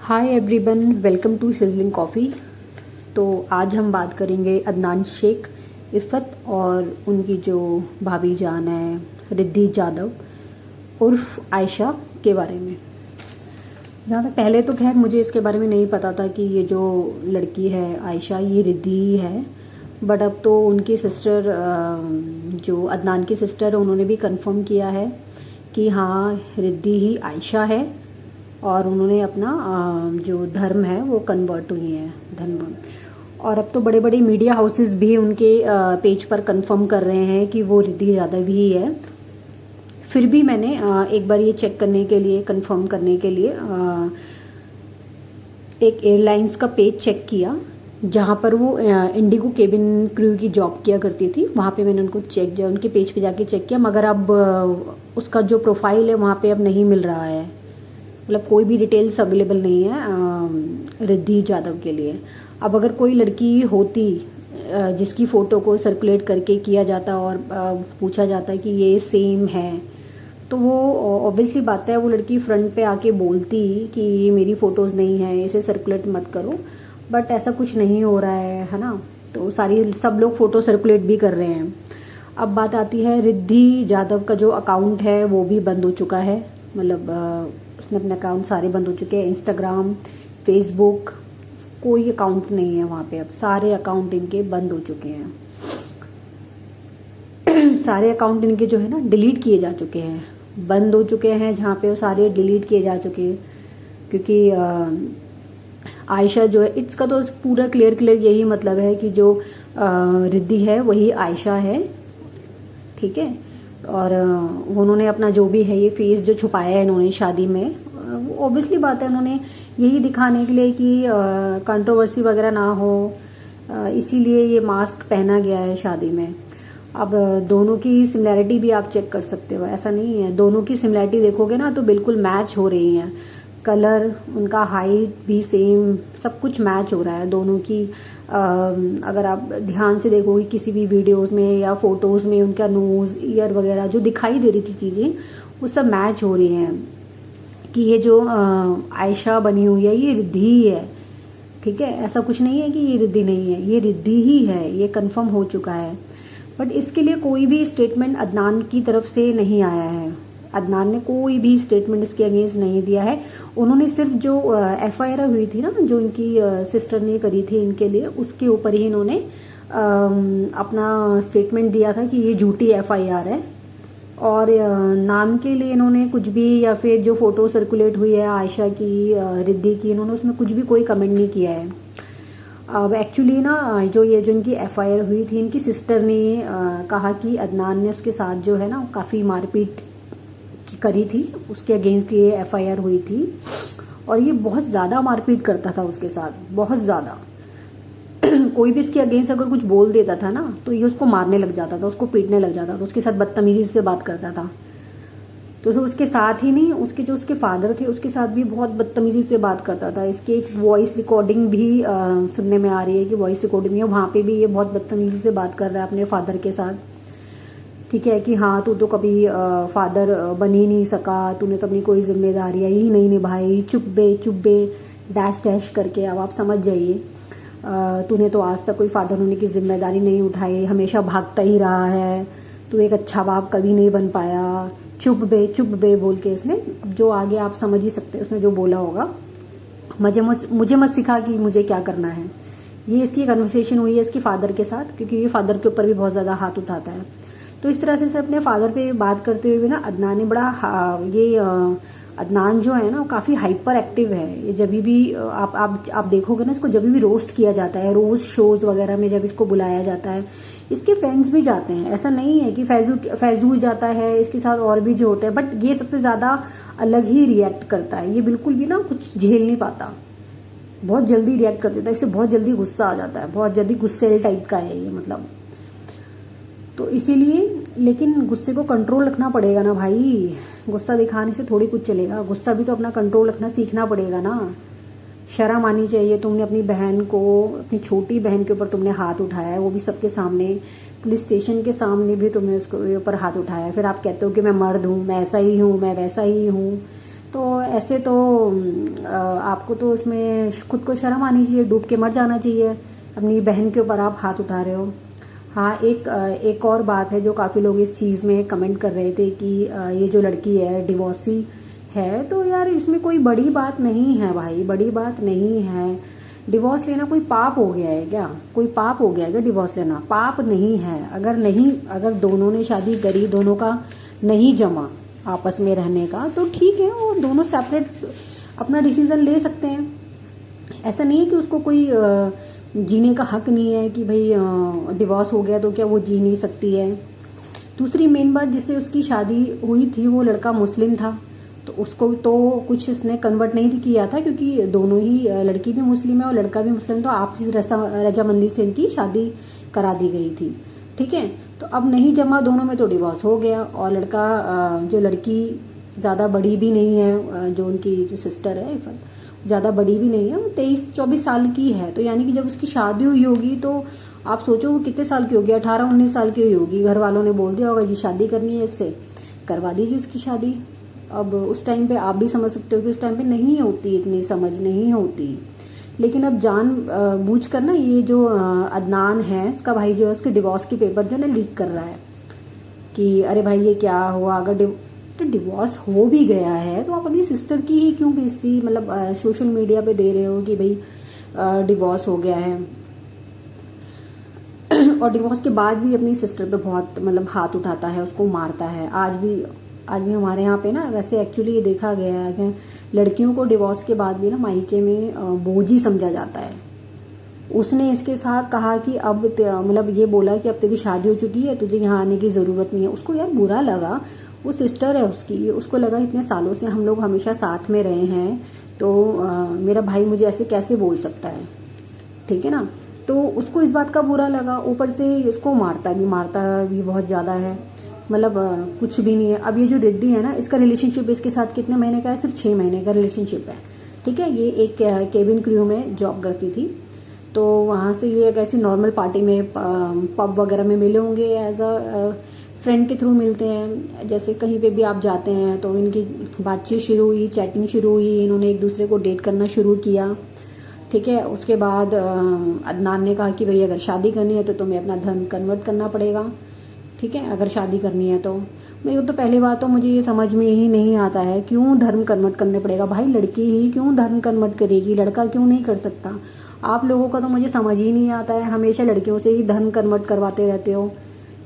Hi everyone, welcome to sizzling coffee. तो आज हम बात करेंगे अदनान शेख, इफ़त और उनकी जो भाभी जान है रिद्धि जाधव उर्फ आयशा के बारे में। जहाँ तक पहले तो खैर मुझे इसके बारे में नहीं पता था कि ये जो लड़की है आयशा ये रिद्धि ही है, बट अब तो उनकी सिस्टर जो अदनान की सिस्टर है उन्होंने भी कंफर्म किया है कि हाँ रिद्धि ही आयशा है और उन्होंने अपना जो धर्म है वो कन्वर्ट हुई है धर्म। और अब तो बड़े बड़े मीडिया हाउसेस भी उनके पेज पर कंफर्म कर रहे हैं कि वो रिद्धि जाधव ही है। फिर भी मैंने एक बार ये चेक करने के लिए, कंफर्म करने के लिए एक एयरलाइंस का पेज चेक किया जहाँ पर वो इंडिगो केबिन क्रू की जॉब किया करती थी। वहाँ पे मैंने उनको उनके पेज पे जाके चेक किया, मगर अब उसका जो प्रोफाइल है वहाँ पे अब नहीं मिल रहा है, मतलब कोई भी डिटेल्स अवेलेबल नहीं है रिद्धि जाधव के लिए। अब अगर कोई लड़की होती जिसकी फ़ोटो को सर्कुलेट करके किया जाता और पूछा जाता कि ये सेम है, तो वो ऑब्वियसली बात है वो लड़की फ्रंट पे आके बोलती कि ये मेरी फ़ोटोज़ नहीं है, इसे सर्कुलेट मत करो। बट ऐसा कुछ नहीं हो रहा है ना। तो सब लोग फ़ोटो सर्कुलेट भी कर रहे हैं। अब बात आती है रिद्धि जाधव का जो अकाउंट है वो भी बंद हो चुका है, मतलब उसने अपने अकाउंट सारे बंद हो चुके हैं। इंस्टाग्राम, फेसबुक, कोई अकाउंट नहीं है वहाँ पे। अब सारे अकाउंट इनके बंद हो चुके हैं। सारे अकाउंट इनके जो है ना डिलीट किए जा चुके हैं, बंद हो चुके हैं। जहाँ पे वो सारे डिलीट किए जा चुके हैं क्योंकि आयशा जो है, इसका तो पूरा क्लियर यही मतलब है कि जो रिद्धि है वही आयशा है, ठीक है। और उन्होंने अपना जो भी है ये फेस जो छुपाया है इन्होंने शादी में, ऑब्वियसली बात है उन्होंने यही दिखाने के लिए कि कंट्रोवर्सी वगैरह ना हो, इसीलिए ये मास्क पहना गया है शादी में। अब दोनों की सिमिलैरिटी भी आप चेक कर सकते हो, ऐसा नहीं है। दोनों की सिमिलैरिटी देखोगे ना तो बिल्कुल मैच हो रही है, कलर, उनका हाइट भी सेम, सब कुछ मैच हो रहा है दोनों की। अगर आप ध्यान से देखोगे किसी भी वीडियोस में या फोटोज़ में, उनका नोज़, ईयर वगैरह जो दिखाई दे रही थी चीज़ें वो सब मैच हो रही हैं कि ये जो आयशा बनी हुई है ये रिद्धि ही है, ठीक है। ऐसा कुछ नहीं है कि ये रिद्धि नहीं है, ये रिद्धि ही है, ये कंफर्म हो चुका है। बट इसके लिए कोई भी स्टेटमेंट अदनान की तरफ से नहीं आया है। अदनान ने कोई भी स्टेटमेंट इसके अगेंस्ट नहीं दिया है। उन्होंने सिर्फ जो एफआईआर हुई थी ना, जो इनकी सिस्टर ने करी थी इनके लिए, उसके ऊपर ही इन्होंने अपना स्टेटमेंट दिया था कि ये झूठी एफआईआर है। और नाम के लिए इन्होंने कुछ भी, या फिर जो फोटो सर्कुलेट हुई है आयशा की, रिद्धि की, इन्होंने उसमें कुछ भी कोई कमेंट नहीं किया है। अब एक्चुअली ना जो इनकी एफआईआर हुई थी, इनकी सिस्टर ने कहा कि अदनान ने उसके साथ जो है ना काफ़ी मारपीट करी थी, उसके अगेंस्ट ये एफआईआर हुई थी। और ये बहुत ज़्यादा मारपीट करता था उसके साथ, बहुत ज़्यादा। कोई भी इसके अगेंस्ट अगर कुछ बोल देता था ना तो ये उसको मारने लग जाता था, उसको पीटने लग जाता था, उसके साथ बदतमीजी से बात करता था। तो उसके साथ ही नहीं, उसके फादर थे उसके साथ भी बहुत बदतमीजी से बात करता था। इसकी एक वॉइस रिकॉर्डिंग भी सुनने में आ रही है कि वॉइस रिकॉर्डिंग है, वहाँ पे भी ये बहुत बदतमीजी से बात कर रहा है अपने फादर के साथ, ठीक है। कि हाँ तू तो कभी फादर बन ही नहीं सका, तूने तो अपनी कोई जिम्मेदारियाँ ही नहीं निभाई, चुप बे डैश डैश करके। अब आप समझ जाइए, तूने तो आज तक कोई फादर होने की जिम्मेदारी नहीं उठाई, हमेशा भागता ही रहा है, तू एक अच्छा बाप कभी नहीं बन पाया, चुप बे बोल के इसने, जो आगे आप समझ ही सकते हैं उसने जो बोला होगा। मुझे मत सिखा कि मुझे क्या करना है। ये इसकी कन्वर्सेशन हुई है इसके फादर के साथ, क्योंकि ये फादर के ऊपर भी बहुत ज़्यादा हाथ उठाता है। तो इस तरह से अपने फादर पे बात करते हुए भी ना अदनान ने अदनान जो है ना काफ़ी हाइपर एक्टिव है। ये जब भी आप देखोगे ना, इसको जब भी रोस्ट किया जाता है, रोज शोज वगैरह में जब इसको बुलाया जाता है, इसके फ्रेंड्स भी जाते हैं, ऐसा नहीं है कि फैजू जाता है, इसके साथ और भी जो होते हैं, बट ये सबसे ज़्यादा अलग ही रिएक्ट करता है। ये बिल्कुल भी ना कुछ झेल नहीं पाता, बहुत जल्दी रिएक्ट कर देता है, इससे बहुत जल्दी गुस्सा आ जाता है, बहुत जल्दी गुस्सेल टाइप का है ये, मतलब। तो इसीलिए, लेकिन गुस्से को कंट्रोल रखना पड़ेगा ना भाई, गुस्सा दिखाने से थोड़ी कुछ चलेगा, गुस्सा भी तो अपना कंट्रोल रखना सीखना पड़ेगा ना। शर्म आनी चाहिए। तुमने अपनी बहन को, अपनी छोटी बहन के ऊपर तुमने हाथ उठाया है, वो भी सबके सामने, पुलिस स्टेशन के सामने भी तुमने उसके ऊपर हाथ उठाया है। फिर आप कहते हो कि मैं मर्द हूँ, मैं ऐसा ही हूँ, मैं वैसा ही हूँ। तो ऐसे तो आपको तो इसमें खुद को शर्म आनी चाहिए, डूब के मर जाना चाहिए। अपनी बहन के ऊपर आप हाथ उठा रहे हो। हाँ, एक और बात है जो काफ़ी लोग इस चीज़ में कमेंट कर रहे थे कि ये जो लड़की है डिवोर्सी है, तो यार इसमें कोई बड़ी बात नहीं है भाई, बड़ी बात नहीं है। डिवोर्स लेना कोई पाप हो गया है क्या? कोई पाप हो गया है क्या डिवोर्स लेना? पाप नहीं है। अगर दोनों ने शादी करी, दोनों का नहीं जमा आपस में रहने का, तो ठीक है, वो दोनों सेपरेट अपना डिसीजन ले सकते हैं। ऐसा नहीं है कि उसको कोई जीने का हक नहीं है कि भाई डिवोर्स हो गया तो क्या वो जी नहीं सकती है। दूसरी मेन बात, जिससे उसकी शादी हुई थी वो लड़का मुस्लिम था, तो उसको तो कुछ इसने कन्वर्ट नहीं किया था, क्योंकि दोनों ही, लड़की भी मुस्लिम है और लड़का भी मुस्लिम, तो आपसी रजामंदी से इनकी शादी करा दी गई थी। ठीक है, तो अब नहीं जमा दोनों में तो डिवोर्स हो गया। और लड़का, जो लड़की ज़्यादा बड़ी भी नहीं है, जो उनकी जो सिस्टर है इफ़त, ज़्यादा बड़ी भी नहीं है, वो 23-24 साल की है। तो यानी कि जब उसकी शादी हुई होगी तो आप सोचो वो कितने साल की होगी, 18-19 साल की हुई होगी। घर वालों ने बोल दिया होगा जी शादी करनी है इससे, करवा दीजिए उसकी शादी। अब उस टाइम पे आप भी समझ सकते हो कि उस टाइम पे नहीं होती, इतनी समझ नहीं होती। लेकिन अब जान बूझ कर ना ये जो अदनान है, उसका भाई जो है, उसके डिवोर्स के पेपर जो है ना लीक कर रहा है कि अरे भाई ये क्या हुआ। अगर डिवोर्स हो भी गया है तो आप अपनी सिस्टर की ही क्यों बेइज्जती मतलब सोशल मीडिया पे दे रहे हो कि भाई डिवोर्स हो गया है। और डिवोर्स के बाद भी अपनी सिस्टर पे बहुत मतलब हाथ उठाता है, उसको मारता है। आज भी हमारे यहाँ पे ना, वैसे एक्चुअली ये देखा गया है कि लड़कियों को डिवोर्स के बाद भी ना मायके में बोझ ही समझा जाता है। उसने इसके साथ कहा कि अब मतलब ये बोला कि अब तेरी शादी हो चुकी है, तुझे यहाँ आने की ज़रूरत नहीं है। उसको यार बुरा लगा, वो सिस्टर है उसकी, उसको लगा इतने सालों से हम लोग हमेशा साथ में रहे हैं, तो मेरा भाई मुझे ऐसे कैसे बोल सकता है, ठीक है ना। तो उसको इस बात का बुरा लगा, ऊपर से इसको मारता भी बहुत ज़्यादा है, मतलब कुछ भी नहीं है। अब ये जो रिद्धि है ना, इसका रिलेशनशिप इसके साथ कितने महीने का है? सिर्फ 6 महीने का रिलेशनशिप है। ठीक है, ये एक केबिन क्रू में जॉब करती थी, तो वहाँ से ये एक ऐसी नॉर्मल पार्टी में, पब वगैरह में मिले होंगे, एज अ फ्रेंड के थ्रू मिलते हैं। जैसे कहीं पे भी आप जाते हैं तो इनकी बातचीत शुरू हुई, चैटिंग शुरू हुई, इन्होंने एक दूसरे को डेट करना शुरू किया। ठीक है, उसके बाद अदनान ने कहा कि भाई अगर शादी करनी है तो तुम्हें अपना धर्म कन्वर्ट करना पड़ेगा। ठीक है, अगर शादी करनी है तो मेरे को तो पहली बात तो मुझे ये समझ में ही नहीं आता है, क्यों धर्म कन्वर्ट करने पड़ेगा भाई? लड़की ही क्यों धर्म कन्वर्ट करेगी, लड़का क्यों नहीं कर सकता? आप लोगों का तो मुझे समझ ही नहीं आता है, हमेशा लड़कियों से ही धर्म कन्वर्ट करवाते रहते हो।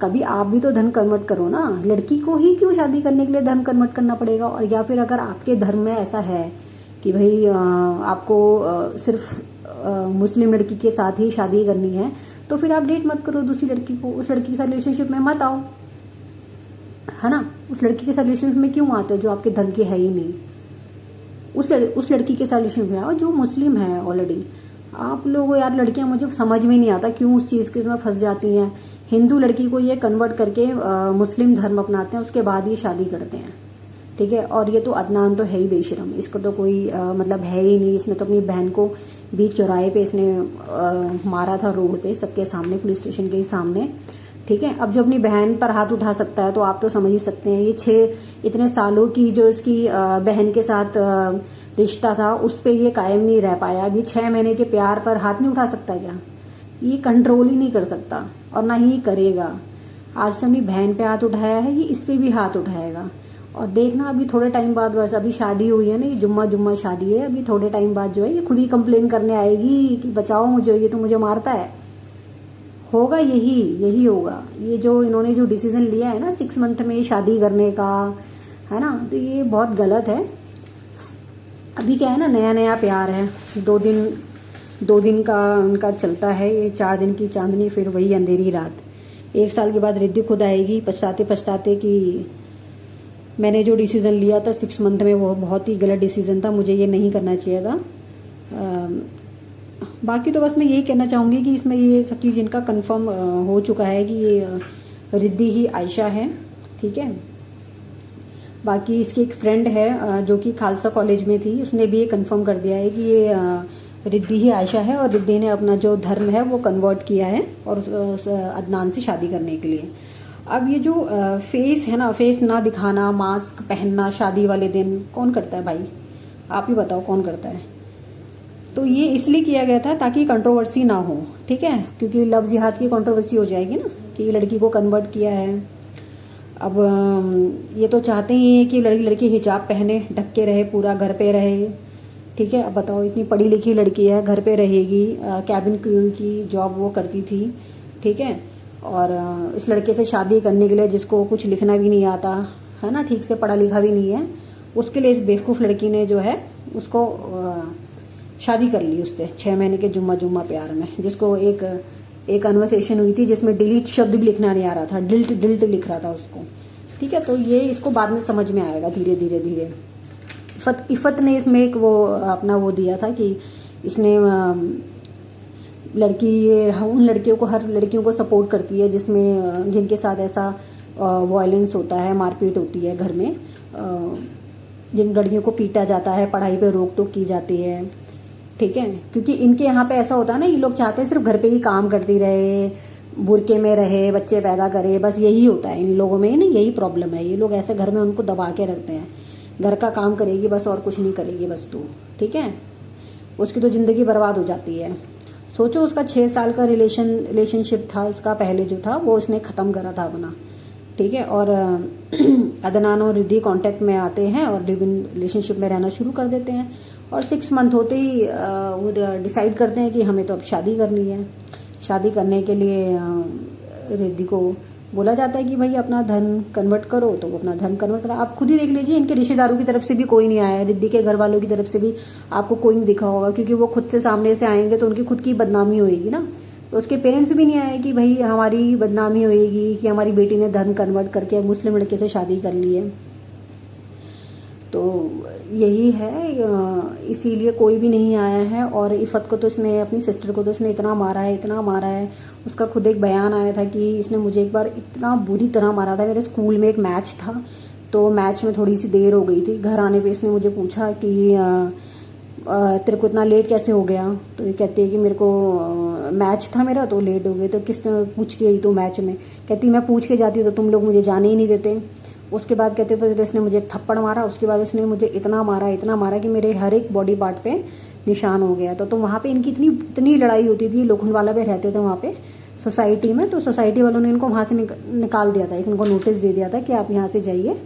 कभी आप भी तो धर्म कन्वर्ट करो ना। लड़की को ही क्यों शादी करने के लिए धर्म कन्वर्ट करना पड़ेगा? और या फिर अगर आपके धर्म में ऐसा है कि भाई आपको सिर्फ मुस्लिम लड़की के साथ ही शादी करनी है, तो फिर आप डेट मत करो दूसरी लड़की को, उस लड़की के साथ रिलेशनशिप में मत आओ, है ना। उस लड़की के साथ रिलेशनशिप में क्यों आते हो जो आपके धर्म की है ही नहीं? उस लड़की के साथ रिलेशनशिप में आओ जो मुस्लिम है ऑलरेडी। आप लोग यार, लड़कियां, मुझे समझ में नहीं आता क्यों उस चीज़ के में फंस जाती हैं। हिंदू लड़की को ये कन्वर्ट करके मुस्लिम धर्म अपनाते हैं, उसके बाद ये शादी करते हैं। ठीक है, और ये तो अदनान तो है ही बेशरम, इसको तो कोई मतलब है ही नहीं। इसने तो अपनी बहन को भी चौराहे पे इसने मारा था, रोड पे सबके सामने, पुलिस स्टेशन के ही सामने। ठीक है, अब जो अपनी बहन पर हाथ उठा सकता है तो आप तो समझ ही सकते हैं, ये इतने सालों की जो इसकी बहन के साथ रिश्ता था उस पर ये कायम नहीं रह पाया। अभी 6 महीने के प्यार पर हाथ नहीं उठा सकता क्या? ये कंट्रोल ही नहीं कर सकता और ना ही करेगा। आज से अपनी बहन पे हाथ उठाया है, ये इस पे भी हाथ उठाएगा। और देखना अभी थोड़े टाइम बाद, बस अभी शादी हुई है ना, ये जुम्मा शादी है, अभी थोड़े टाइम बाद जो है ये खुद ही कंप्लेन करने आएगी कि बचाओ मुझे, ये तो मुझे मारता है। होगा यही होगा। ये जो इन्होंने जो डिसीजन लिया है ना 6 मंथ में शादी करने का, है ना, तो ये बहुत गलत है। अभी क्या है ना, नया प्यार है, 2 दिन का उनका चलता है, ये 4 दिन की चांदनी, फिर वही अंधेरी रात। 1 साल के बाद रिद्धि खुद आएगी पछताते कि मैंने जो डिसीज़न लिया था 6 मंथ में वो बहुत ही गलत डिसीज़न था, मुझे ये नहीं करना चाहिए था। बाकी तो बस मैं यही कहना चाहूँगी कि इसमें ये सब चीज़ इनका कंफर्म हो चुका है कि ये रिद्धि ही आयशा है। ठीक है, बाकी इसकी एक फ्रेंड है जो कि खालसा कॉलेज में थी, उसने भी ये कंफर्म कर दिया है कि ये रिद्धि ही आयशा है, और रिद्धि ने अपना जो धर्म है वो कन्वर्ट किया है और उस अदनान से शादी करने के लिए। अब ये जो फेस है ना, फेस ना दिखाना, मास्क पहनना शादी वाले दिन, कौन करता है भाई? आप ही बताओ कौन करता है? तो ये इसलिए किया गया था ताकि कंट्रोवर्सी ना हो, ठीक है, क्योंकि लव जिहाद की कंट्रोवर्सी हो जाएगी ना कि लड़की को कन्वर्ट किया है। अब ये तो चाहते ही हैं कि लड़की हिजाब पहने, ढक के रहे, पूरा घर पे रहे, ठीक है। अब बताओ, इतनी पढ़ी लिखी लड़की है, घर पे रहेगी, कैबिन क्रू की जॉब वो करती थी, ठीक है। और इस लड़के से शादी करने के लिए, जिसको कुछ लिखना भी नहीं आता है ना, ठीक से पढ़ा लिखा भी नहीं है, उसके लिए इस बेवकूफ़ लड़की ने जो है उसको शादी कर ली उससे 6 महीने के जुम्मा प्यार में, जिसको एक कन्वर्सेशन हुई थी जिसमें डिलीट शब्द भी लिखना नहीं आ रहा था, डिल्ट लिख रहा था उसको, ठीक है। तो ये इसको बाद में समझ में आएगा धीरे धीरे। इफ़त ने इसमें एक वो अपना वो दिया था कि इसने लड़की उन लड़कियों को, हर लड़कियों को सपोर्ट करती है जिसमें जिनके साथ ऐसा वायलेंस होता है, मारपीट होती है घर में, जिन लड़कियों को पीटा जाता है, पढ़ाई पे रोक टोक की जाती है, ठीक है। क्योंकि इनके यहाँ पे ऐसा होता है ना, ये लोग चाहते हैं सिर्फ घर पे ही काम करती रहे, बुरके में रहे, बच्चे पैदा करे, बस यही होता है इन लोगों में ना, यही प्रॉब्लम है। ये लोग ऐसे घर में उनको दबा के रखते हैं, घर का काम करेगी बस और कुछ नहीं करेगी बस तू, ठीक है। उसकी तो ज़िंदगी बर्बाद हो जाती है। सोचो, उसका 6 साल का रिलेशनशिप था इसका, पहले जो था वो इसने ख़त्म करा था अपना, ठीक है। और अदनान और रिद्धि कांटेक्ट में आते हैं और लिव इन रिलेशनशिप में रहना शुरू कर देते हैं, और 6 मंथ होते ही वो डिसाइड करते हैं कि हमें तो अब शादी करनी है। शादी करने के लिए रिद्धि को बोला जाता है कि भाई अपना धन कन्वर्ट करो, तो वो अपना धन कन्वर्ट करा। आप खुद ही देख लीजिए, इनके रिश्तेदारों की तरफ से भी कोई नहीं आया है, रिद्धि के घर वालों की तरफ से भी आपको कोई नहीं दिखा होगा, क्योंकि वो खुद से सामने से आएंगे तो उनकी खुद की बदनामी होएगी ना। तो उसके पेरेंट्स भी नहीं आए कि भाई हमारी बदनामी होएगी कि हमारी बेटी ने धन कन्वर्ट करके मुस्लिम लड़के से शादी कर ली है। तो यही है, इसीलिए कोई भी नहीं आया है। और इफ़त को तो इसने, अपनी सिस्टर को तो इसने इतना मारा है। उसका खुद एक बयान आया था कि इसने मुझे एक बार इतना बुरी तरह मारा था। मेरे स्कूल में एक मैच था, तो मैच में थोड़ी सी देर हो गई थी, घर आने पे इसने मुझे पूछा कि तेरे को इतना लेट कैसे हो गया। तो ये कहती है कि मेरे को मैच था मेरा तो लेट हो गए। तो किस पूछ के गई तो मैच में, कहती मैं पूछ के जाती तो तुम लोग मुझे जाने ही नहीं देते। उसके बाद कहते फिर इसने मुझे एक थप्पड़ मारा, उसके बाद इसने मुझे इतना मारा कि मेरे हर एक बॉडी पार्ट पे निशान हो गया। तो वहाँ पे इनकी इतनी लड़ाई होती थी। लोखंडवाला पे रहते थे वहाँ पे सोसाइटी में, तो सोसाइटी वालों ने इनको वहाँ से निकाल दिया था, इनको नोटिस दे दिया था कि आप यहाँ से जाइए,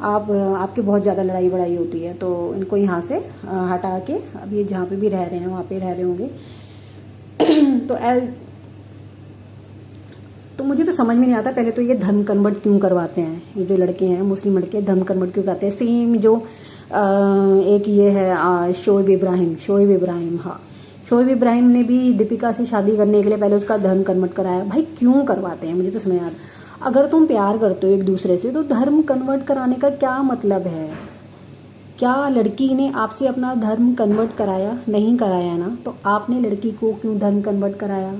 आपकी बहुत ज़्यादा लड़ाई बड़ाई होती है। तो इनको यहाँ से हटा के अब ये जहाँ पे भी रह रहे हैं वहाँ पे रह रहे होंगे। तो मुझे तो समझ में नहीं आता, पहले तो ये धर्म कन्वर्ट क्यों करवाते हैं, ये जो लड़के हैं मुस्लिम लड़के धर्म कन्वर्ट क्यों करते हैं। सेम जो एक ये है शोएब इब्राहिम, हाँ, शोएब इब्राहिम ने भी दीपिका से शादी करने के लिए पहले उसका धर्म कन्वर्ट कराया। भाई क्यों करवाते हैं, मुझे तो समझ नहीं आता। अगर तुम प्यार करते हो एक दूसरे से तो धर्म कन्वर्ट कराने का क्या मतलब है। क्या लड़की ने आपसे अपना धर्म कन्वर्ट कराया? नहीं कराया ना, तो आपने लड़की को क्यों धर्म कन्वर्ट कराया?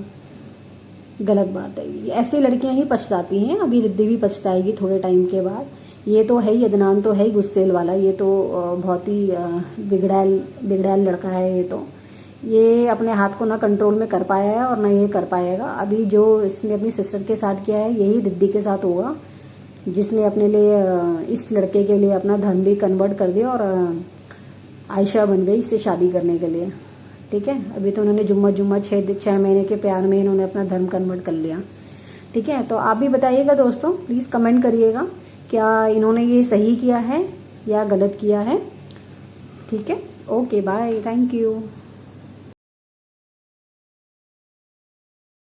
गलत बात है। ऐसे लड़कियां ही पछताती हैं, अभी रिद्धि भी पछताएगी थोड़े टाइम के बाद। ये तो है ही, अदनान तो है ही गुस्सेल वाला, ये तो बहुत ही बिगड़ैल लड़का है। ये अपने हाथ को ना कंट्रोल में कर पाया है और ना ये कर पाएगा। अभी जो इसने अपनी सिस्टर के साथ किया है यही रिद्धि के साथ होगा, जिसने अपने लिए इस लड़के के लिए अपना धर्म भी कन्वर्ट कर दिया और आयशा बन गई इससे शादी करने के लिए, ठीक है। अभी तो उन्होंने जुम्मा 6 महीने के प्यार में इन्होंने अपना धर्म कन्वर्ट कर लिया, ठीक है। तो आप भी बताइएगा दोस्तों, प्लीज़ कमेंट करिएगा, क्या इन्होंने ये सही किया है या गलत किया है, ठीक है। Okay bye, thank you.